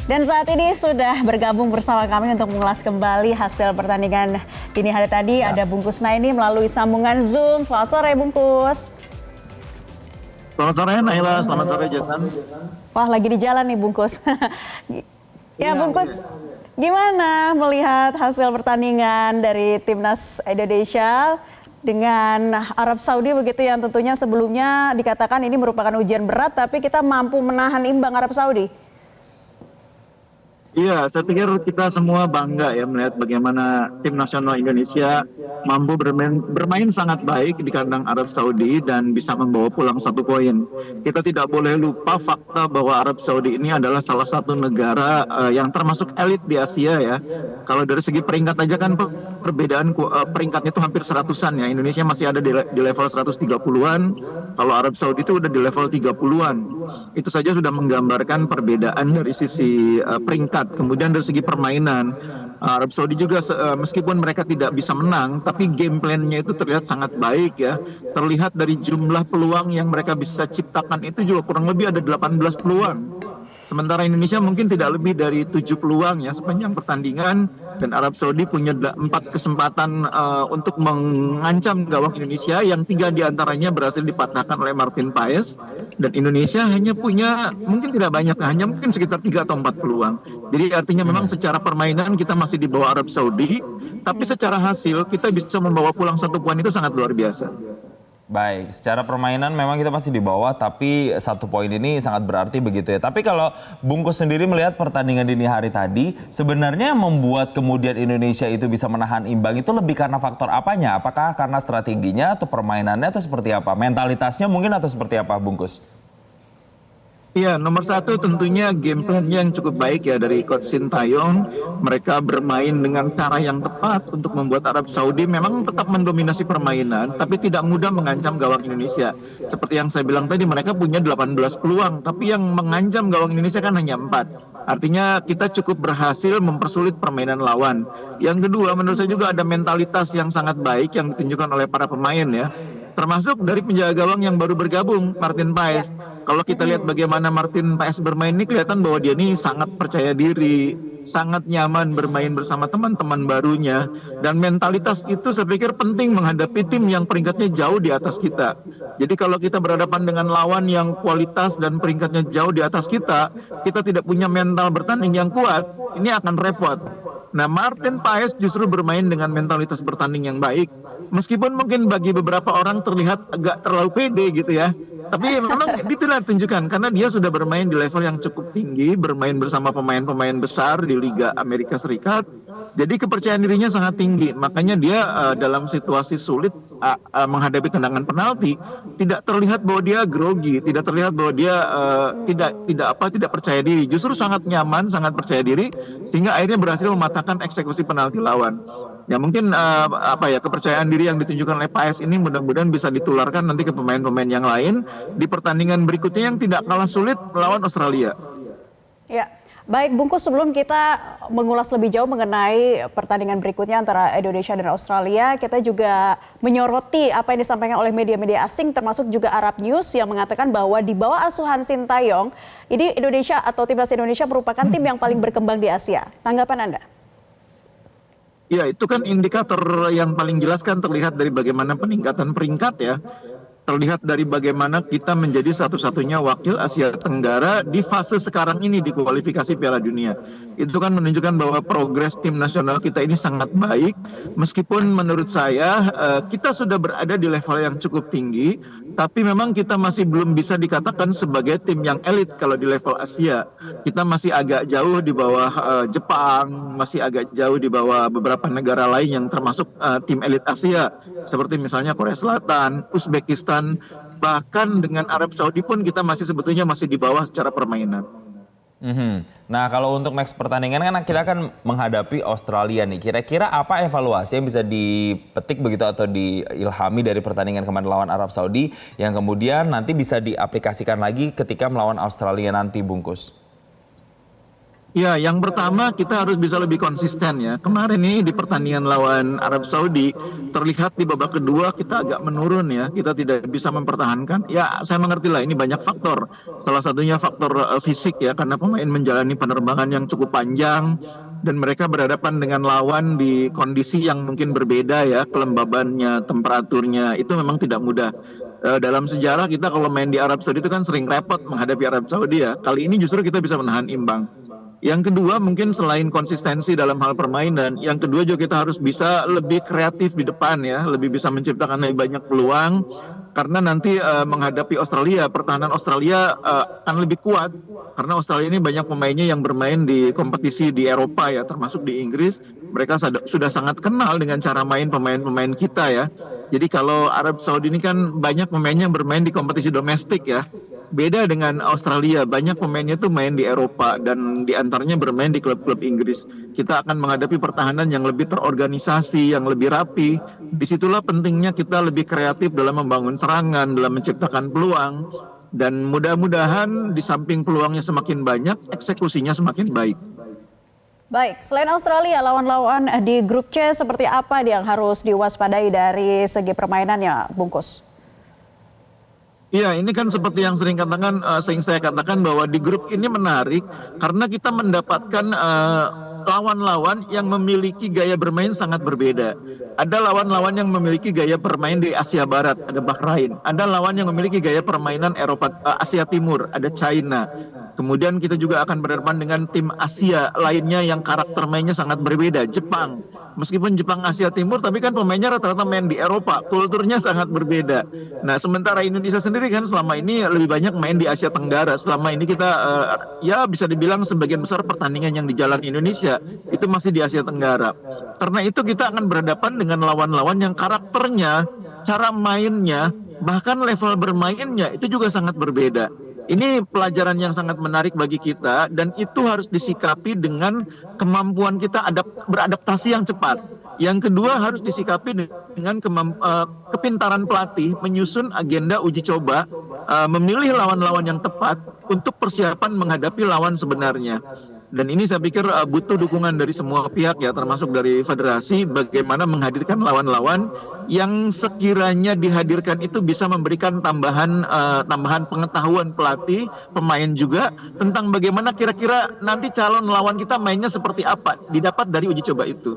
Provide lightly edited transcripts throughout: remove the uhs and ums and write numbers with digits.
Dan saat ini sudah bergabung bersama kami untuk mengulas kembali hasil pertandingan dini hari tadi. Ada Bungkus Naini melalui sambungan Zoom. Selamat sore Bungkus. Selamat sore Naila, selamat sore Jason. Wah, lagi di jalan nih Bungkus. Ya Bungkus, gimana melihat hasil pertandingan dari Timnas Indonesia dengan Arab Saudi begitu, yang tentunya sebelumnya dikatakan ini merupakan ujian berat, tapi kita mampu menahan imbang Arab Saudi? Iya, saya pikir kita semua bangga ya melihat bagaimana tim nasional Indonesia mampu bermain sangat baik di kandang Arab Saudi dan bisa membawa pulang 1 poin. Kita tidak boleh lupa fakta bahwa Arab Saudi ini adalah salah satu negara yang termasuk elit di Asia ya. Kalau dari segi peringkat aja kan perbedaan peringkatnya itu hampir 100-an ya. Indonesia masih ada di level 130-an, kalau Arab Saudi itu udah di level 30-an. Itu saja sudah menggambarkan perbedaan dari sisi peringkat. Kemudian dari segi permainan, Arab Saudi juga meskipun mereka tidak bisa menang, tapi game plan-nya itu terlihat sangat baik ya. Terlihat dari jumlah peluang yang mereka bisa ciptakan itu juga kurang lebih ada 18 peluang. Sementara Indonesia mungkin tidak lebih dari 7 peluang ya sepanjang pertandingan, dan Arab Saudi punya 4 kesempatan untuk mengancam gawang Indonesia, yang 3 diantaranya berhasil dipatahkan oleh Martin Paes, dan Indonesia hanya punya mungkin tidak banyak, hanya mungkin sekitar 3 atau 4 peluang. Jadi artinya memang secara permainan kita masih di bawah Arab Saudi, tapi secara hasil kita bisa membawa pulang 1 poin itu sangat luar biasa. Baik, secara permainan memang kita masih di bawah, tapi 1 poin ini sangat berarti begitu ya. Tapi kalau Bungkus sendiri melihat pertandingan dini hari tadi, sebenarnya membuat kemudian Indonesia itu bisa menahan imbang itu lebih karena faktor apanya? Apakah karena strateginya atau permainannya atau seperti apa? Mentalitasnya mungkin atau seperti apa Bungkus? Iya, nomor 1 tentunya game plan-nya yang cukup baik ya dari Coach Sintayong. Mereka bermain dengan cara yang tepat untuk membuat Arab Saudi memang tetap mendominasi permainan, tapi tidak mudah mengancam gawang Indonesia. Seperti yang saya bilang tadi, mereka punya 18 peluang, tapi yang mengancam gawang Indonesia kan hanya 4. Artinya kita cukup berhasil mempersulit permainan lawan. Yang kedua, menurut saya juga ada mentalitas yang sangat baik yang ditunjukkan oleh para pemain ya. Termasuk dari penjaga gawang yang baru bergabung, Martin Paes. Kalau kita lihat bagaimana Martin Paes bermain ini, kelihatan bahwa dia ini sangat percaya diri, sangat nyaman bermain bersama teman-teman barunya. Dan mentalitas itu saya pikir penting menghadapi tim yang peringkatnya jauh di atas kita. Jadi kalau kita berhadapan dengan lawan yang kualitas dan peringkatnya jauh di atas kita tidak punya mental bertanding yang kuat, ini akan repot. Nah, Martin Paes justru bermain dengan mentalitas bertanding yang baik. Meskipun mungkin bagi beberapa orang terlihat agak terlalu pede gitu ya. Tapi memang itulah tunjukkan, karena dia sudah bermain di level yang cukup tinggi, bermain bersama pemain-pemain besar di Liga Amerika Serikat. Jadi kepercayaan dirinya sangat tinggi. Makanya dia dalam situasi sulit menghadapi tendangan penalti tidak terlihat bahwa dia grogi, tidak terlihat bahwa dia tidak percaya diri. Justru sangat nyaman, sangat percaya diri, sehingga akhirnya berhasil mematahkan eksekusi penalti lawan. Ya mungkin kepercayaan diri yang ditunjukkan oleh Paes ini mudah-mudahan bisa ditularkan nanti ke pemain-pemain yang lain di pertandingan berikutnya yang tidak kalah sulit melawan Australia. Ya, baik Bungkus, sebelum kita mengulas lebih jauh mengenai pertandingan berikutnya antara Indonesia dan Australia, kita juga menyoroti apa yang disampaikan oleh media-media asing termasuk juga Arab News yang mengatakan bahwa di bawah asuhan Sintayong, ini Indonesia atau timnas Indonesia merupakan tim yang paling berkembang di Asia. Tanggapan Anda? Ya, itu kan indikator yang paling jelas kan terlihat dari bagaimana peningkatan peringkat ya. Terlihat dari bagaimana kita menjadi satu-satunya wakil Asia Tenggara di fase sekarang ini di kualifikasi Piala Dunia. Itu kan menunjukkan bahwa progres tim nasional kita ini sangat baik. Meskipun menurut saya kita sudah berada di level yang cukup tinggi, tapi memang kita masih belum bisa dikatakan sebagai tim yang elit kalau di level Asia. Kita masih agak jauh di bawah Jepang, masih agak jauh di bawah beberapa negara lain yang termasuk tim elit Asia. Seperti misalnya Korea Selatan, Uzbekistan, bahkan dengan Arab Saudi pun kita sebetulnya masih di bawah secara permainan. Nah, kalau untuk next pertandingan kan kita akan menghadapi Australia nih. Kira-kira apa evaluasi yang bisa dipetik begitu atau diilhami dari pertandingan kemarin lawan Arab Saudi yang kemudian nanti bisa diaplikasikan lagi ketika melawan Australia nanti, Bungkus? Ya, yang pertama kita harus bisa lebih konsisten ya. Kemarin ini di pertandingan lawan Arab Saudi, terlihat di babak kedua kita agak menurun ya. Kita tidak bisa mempertahankan. Ya, saya mengerti lah ini banyak faktor. Salah satunya faktor fisik ya, karena pemain menjalani penerbangan yang cukup panjang dan mereka berhadapan dengan lawan di kondisi yang mungkin berbeda ya, kelembabannya, temperaturnya, itu memang tidak mudah. Dalam sejarah kita kalau main di Arab Saudi itu kan sering repot menghadapi Arab Saudi ya. Kali ini justru kita bisa menahan imbang. Yang kedua mungkin selain konsistensi dalam hal permainan, yang kedua juga kita harus bisa lebih kreatif di depan ya, lebih bisa menciptakan lebih banyak peluang karena nanti menghadapi Australia, pertahanan Australia akan lebih kuat karena Australia ini banyak pemainnya yang bermain di kompetisi di Eropa ya, termasuk di Inggris. Mereka sudah sangat kenal dengan cara main pemain-pemain kita ya. Jadi kalau Arab Saudi ini kan banyak pemainnya yang bermain di kompetisi domestik ya. Beda dengan Australia, banyak pemainnya tuh main di Eropa dan diantaranya bermain di klub-klub Inggris. Kita akan menghadapi pertahanan yang lebih terorganisasi, yang lebih rapi. Disitulah pentingnya kita lebih kreatif dalam membangun serangan, dalam menciptakan peluang. Dan mudah-mudahan di samping peluangnya semakin banyak, eksekusinya semakin baik. Baik, selain Australia, lawan-lawan di grup C seperti apa yang harus diwaspadai dari segi permainannya, Bungkus? Iya, ini kan seperti yang sering saya katakan bahwa di grup ini menarik karena kita mendapatkan lawan-lawan yang memiliki gaya bermain sangat berbeda. Ada lawan-lawan yang memiliki gaya bermain di Asia Barat, ada Bahrain. Ada lawan yang memiliki gaya permainan Asia Timur, ada China. Kemudian kita juga akan berhadapan dengan tim Asia lainnya yang karakter mainnya sangat berbeda, Jepang. Meskipun Jepang Asia Timur, tapi kan pemainnya rata-rata main di Eropa, kulturnya sangat berbeda. Nah, sementara Indonesia sendiri kan selama ini lebih banyak main di Asia Tenggara. Selama ini kita ya bisa dibilang sebagian besar pertandingan yang dijalani Indonesia itu masih di Asia Tenggara. Karena itu kita akan berhadapan dengan lawan-lawan yang karakternya, cara mainnya, bahkan level bermainnya itu juga sangat berbeda. Ini pelajaran yang sangat menarik bagi kita dan itu harus disikapi dengan kemampuan kita beradaptasi yang cepat. Yang kedua harus disikapi dengan kepintaran pelatih menyusun agenda uji coba, memilih lawan-lawan yang tepat untuk persiapan menghadapi lawan sebenarnya. Dan ini saya pikir butuh dukungan dari semua pihak ya, termasuk dari federasi, bagaimana menghadirkan lawan-lawan yang sekiranya dihadirkan itu bisa memberikan tambahan pengetahuan pelatih, pemain juga tentang bagaimana kira-kira nanti calon lawan kita mainnya seperti apa, didapat dari uji coba itu.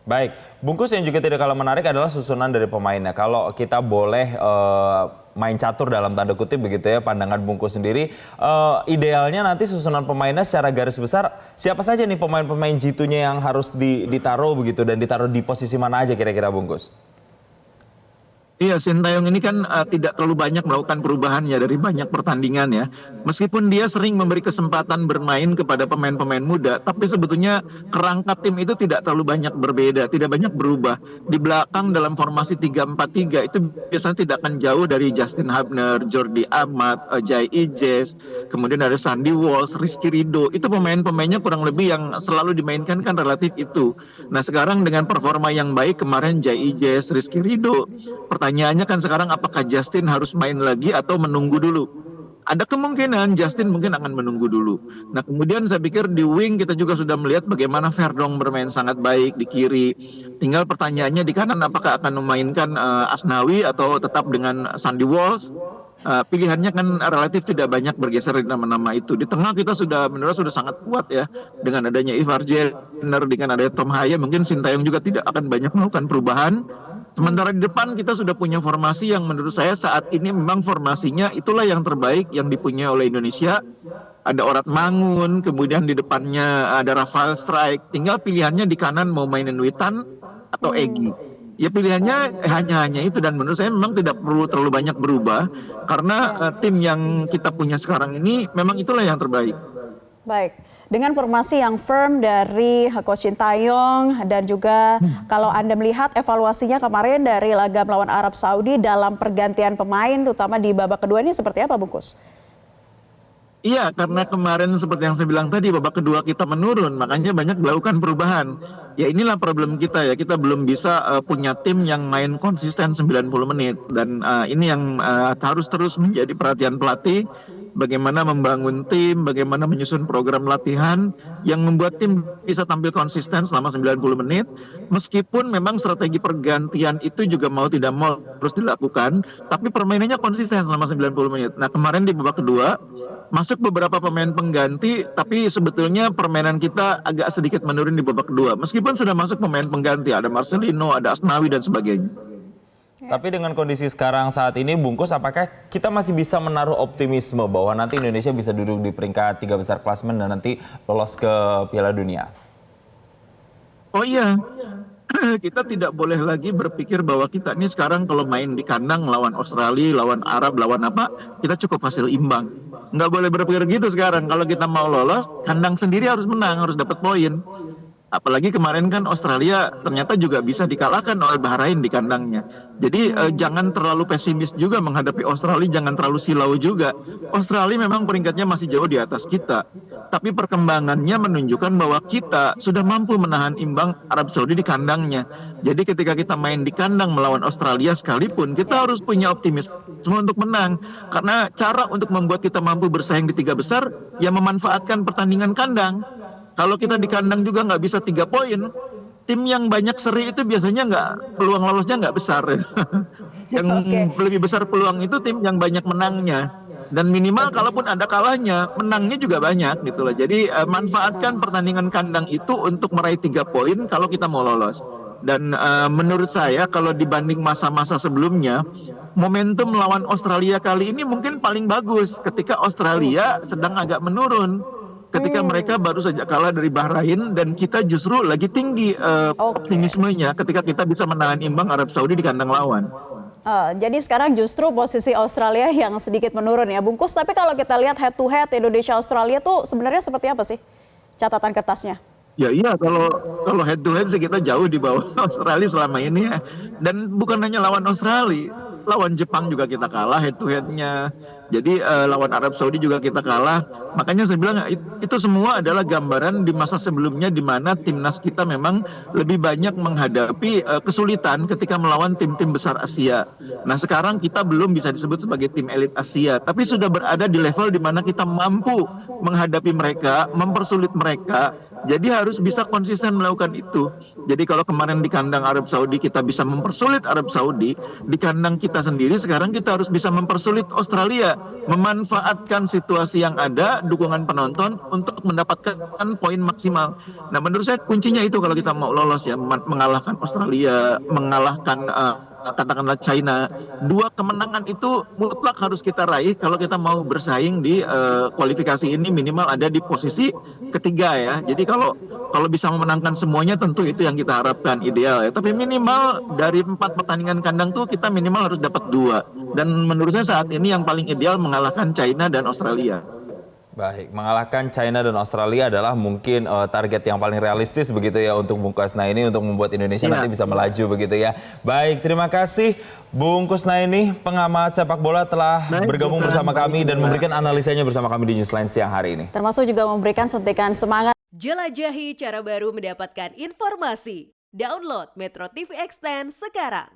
Baik, Bungkus yang juga tidak kalah menarik adalah susunan dari pemainnya. Kalau kita boleh main catur dalam tanda kutip begitu ya, pandangan Bungkus sendiri, idealnya nanti susunan pemainnya secara garis besar siapa saja nih pemain-pemain jitu-nya yang harus ditaruh begitu dan ditaruh di posisi mana aja kira-kira Bungkus? Iya, Sintayong ini kan tidak terlalu banyak melakukan perubahan ya dari banyak pertandingan ya. Meskipun dia sering memberi kesempatan bermain kepada pemain-pemain muda, tapi sebetulnya kerangka tim itu tidak terlalu banyak berbeda, tidak banyak berubah. Di belakang dalam formasi 3-4-3 itu biasanya tidak akan jauh dari Justin Hubner, Jordi Amat, Jai Ijes, kemudian ada Sandy Walsh, Rizky Ridho. Itu pemain-pemainnya kurang lebih yang selalu dimainkan kan relatif itu. Nah, sekarang dengan performa yang baik kemarin Jai Ijes, Rizky Ridho, pertanyaannya kan sekarang apakah Justin harus main lagi atau menunggu dulu? Ada kemungkinan Justin mungkin akan menunggu dulu. Nah, kemudian saya pikir di wing kita juga sudah melihat bagaimana Verdong bermain sangat baik di kiri. Tinggal pertanyaannya di kanan apakah akan memainkan Asnawi atau tetap dengan Sandy Walsh. Pilihannya kan relatif tidak banyak bergeser di nama-nama itu. Di tengah kita menurut sudah sangat kuat ya. Dengan adanya Ivar Jenner, dengan adanya Tom Haya, mungkin Sintayong juga tidak akan banyak melakukan perubahan. Sementara di depan kita sudah punya formasi yang menurut saya saat ini memang formasinya itulah yang terbaik yang dipunyai oleh Indonesia. Ada Orat Mangun, kemudian di depannya ada Rafael Strike. Tinggal pilihannya di kanan mau mainin Witan atau Egy. Ya pilihannya hanya itu dan menurut saya memang tidak perlu terlalu banyak berubah karena tim yang kita punya sekarang ini memang itulah yang terbaik. Baik. Dengan formasi yang firm dari Coach Sintayong dan juga kalau Anda melihat evaluasinya kemarin dari laga melawan Arab Saudi dalam pergantian pemain terutama di babak kedua ini seperti apa Bungkus? Iya, karena kemarin seperti yang saya bilang tadi babak kedua kita menurun, makanya banyak dilakukan perubahan. Ya inilah problem kita ya, kita belum bisa punya tim yang main konsisten 90 menit dan ini yang harus terus menjadi perhatian pelatih, bagaimana membangun tim, bagaimana menyusun program latihan yang membuat tim bisa tampil konsisten selama 90 menit meskipun memang strategi pergantian itu juga mau tidak mau terus dilakukan, tapi permainannya konsisten selama 90 menit. Nah, kemarin di babak kedua masuk beberapa pemain pengganti, tapi sebetulnya permainan kita agak sedikit menurun di babak kedua. Meskipun sudah masuk pemain pengganti, ada Marcelino, ada Asnawi dan sebagainya. Tapi dengan kondisi sekarang saat ini, Bungkus, apakah kita masih bisa menaruh optimisme bahwa nanti Indonesia bisa duduk di peringkat 3 besar klasemen dan nanti lolos ke Piala Dunia? Oh iya, kita tidak boleh lagi berpikir bahwa kita ini sekarang kalau main di kandang lawan Australia, lawan Arab, lawan apa, kita cukup hasil imbang. Nggak boleh berpikir gitu sekarang. Kalau kita mau lolos, kandang sendiri harus menang, harus dapat poin. Apalagi kemarin kan Australia ternyata juga bisa dikalahkan oleh Bahrain di kandangnya. Jadi jangan terlalu pesimis juga menghadapi Australia, jangan terlalu silau juga. Australia memang peringkatnya masih jauh di atas kita. Tapi perkembangannya menunjukkan bahwa kita sudah mampu menahan imbang Arab Saudi di kandangnya. Jadi ketika kita main di kandang melawan Australia sekalipun, kita harus punya optimisme untuk menang. Karena cara untuk membuat kita mampu bersaing di 3 besar, ya memanfaatkan pertandingan kandang. Kalau kita di kandang juga nggak bisa 3 poin, tim yang banyak seri itu biasanya peluang lolosnya nggak besar. Yang lebih besar peluang itu tim yang banyak menangnya. Dan minimal kalaupun ada kalahnya, menangnya juga banyak gitu loh. Jadi manfaatkan pertandingan kandang itu untuk meraih 3 poin kalau kita mau lolos. Dan menurut saya kalau dibanding masa-masa sebelumnya, momentum melawan Australia kali ini mungkin paling bagus ketika Australia sedang agak menurun. Ketika mereka baru saja kalah dari Bahrain dan kita justru lagi tinggi optimismenya ketika kita bisa menahan imbang Arab Saudi di kandang lawan. Jadi sekarang justru posisi Australia yang sedikit menurun ya Bungkus. Tapi kalau kita lihat head to head Indonesia-Australia tuh sebenarnya seperti apa sih catatan kertasnya? Ya iya, kalau head to head sih kita jauh di bawah Australia selama ini ya. Dan bukan hanya lawan Australia, lawan Jepang juga kita kalah head to headnya. Jadi lawan Arab Saudi juga kita kalah. Makanya saya bilang itu semua adalah gambaran di masa sebelumnya di mana timnas kita memang lebih banyak menghadapi kesulitan ketika melawan tim-tim besar Asia. Nah sekarang kita belum bisa disebut sebagai tim elit Asia, tapi sudah berada di level di mana kita mampu menghadapi mereka, mempersulit mereka. Jadi harus bisa konsisten melakukan itu. Jadi kalau kemarin di kandang Arab Saudi kita bisa mempersulit Arab Saudi, di kandang kita sendiri sekarang kita harus bisa mempersulit Australia, memanfaatkan situasi yang ada, dukungan penonton untuk mendapatkan poin maksimal. Nah menurut saya kuncinya itu kalau kita mau lolos ya, mengalahkan Australia, mengalahkan katakanlah China. 2 kemenangan itu mutlak harus kita raih kalau kita mau bersaing di kualifikasi ini minimal ada di posisi ketiga ya. Jadi kalau bisa memenangkan semuanya tentu itu yang kita harapkan ideal ya. Tapi minimal dari 4 pertandingan kandang tuh kita minimal harus dapat 2. Dan menurut saya saat ini yang paling ideal mengalahkan China dan Australia. Baik, mengalahkan China dan Australia adalah mungkin target yang paling realistis begitu ya untuk Bung Kusnaini untuk membuat Indonesia nanti bisa melaju begitu ya. Baik, terima kasih Bung Kusnaini, pengamat sepak bola telah bergabung bersama kami dan memberikan analisanya bersama kami di Newsline siang hari ini. Termasuk juga memberikan suntikan semangat. Jelajahi cara baru mendapatkan informasi. Download Metro TV Extend sekarang.